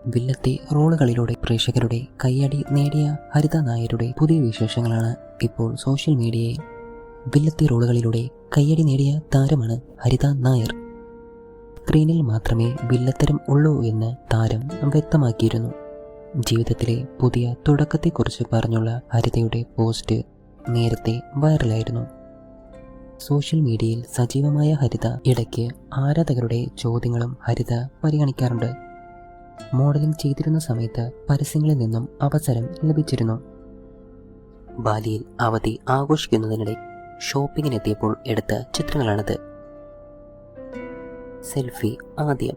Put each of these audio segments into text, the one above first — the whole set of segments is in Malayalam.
വില്ലത്തി റോളുകളിലൂടെ പ്രേക്ഷകരുടെ കയ്യടി നേടിയ ഹരിത നായരുടെ പുതിയ വിശേഷങ്ങളാണ് ഇപ്പോൾ സോഷ്യൽ മീഡിയയിൽ. വില്ലത്തി റോളുകളിലൂടെ കയ്യടി നേടിയ താരമാണ് ഹരിത നായർ. സ്ക്രീനിൽ മാത്രമേ വില്ലത്തരം ഉള്ളൂ എന്ന് താരം വ്യക്തമാക്കിയിരുന്നു. ജീവിതത്തിലെ പുതിയ തുടക്കത്തെക്കുറിച്ച് പറഞ്ഞുള്ള ഹരിതയുടെ പോസ്റ്റ് നേരത്തെ വൈറലായിരുന്നു. സോഷ്യൽ മീഡിയയിൽ സജീവമായ ഹരിത ഇടയ്ക്ക് ആരാധകരുടെ ചോദ്യങ്ങളും ഹരിത പരിഗണിക്കാറുണ്ട്. മോഡലിംഗ് ചെയ്തിരുന്ന സമയത്ത് പരസ്യങ്ങളിൽ നിന്നും അവസരം ലഭിച്ചിരുന്നു. ബാലിയിൽ അവധി ആഘോഷിക്കുന്നതിനിടെ ഷോപ്പിങ്ങിനെത്തിയപ്പോൾ എടുത്ത ചിത്രങ്ങളാണിത്. സെൽഫി ആദ്യം,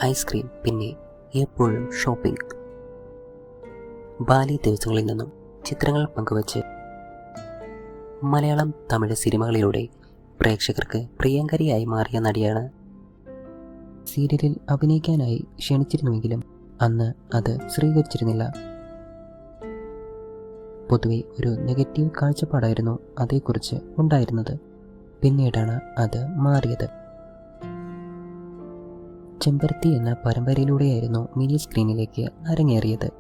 ഐസ്ക്രീം, പിന്നെ എപ്പോഴും ഷോപ്പിംഗ്. ബാലി ദിവസങ്ങളിൽ നിന്നും ചിത്രങ്ങൾ പങ്കുവച്ച് മലയാളം തമിഴ് സിനിമകളിലൂടെ പ്രേക്ഷകർക്ക് പ്രിയങ്കരിയായി മാറിയ നടിയാണ്. സീരിയലിൽ അഭിനയിക്കാനായി ക്ഷണിച്ചിരുന്നുവെങ്കിലും അന്ന് അത് സ്വീകരിച്ചിരുന്നില്ല. പൊതുവെ ഒരു നെഗറ്റീവ് കാഴ്ചപ്പാടായിരുന്നു അതേക്കുറിച്ച് ഉണ്ടായിരുന്നത്. പിന്നീടാണ് അത് മാറിയത്. ചെമ്പരത്തി എന്ന പരമ്പരയിലൂടെയായിരുന്നു മിനി സ്ക്രീനിലേക്ക് അരങ്ങേറിയത്.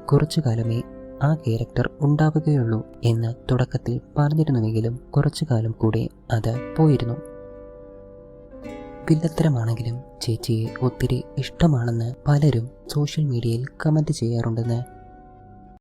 കുറച്ചു കാലമേ ആ ക്യാരക്ടർ ഉണ്ടാവുകയുള്ളൂ എന്ന് തുടക്കത്തിൽ പറഞ്ഞിരുന്നുവെങ്കിലും കുറച്ചു കാലം കൂടെ അത് പോയിരുന്നു. വില്ലത്തരമാണെങ്കിലും ചേച്ചിയെ ഒത്തിരി ഇഷ്ടമാണെന്ന് പലരും സോഷ്യൽ മീഡിയയിൽ കമന്റ് ചെയ്യാറുണ്ടെന്ന്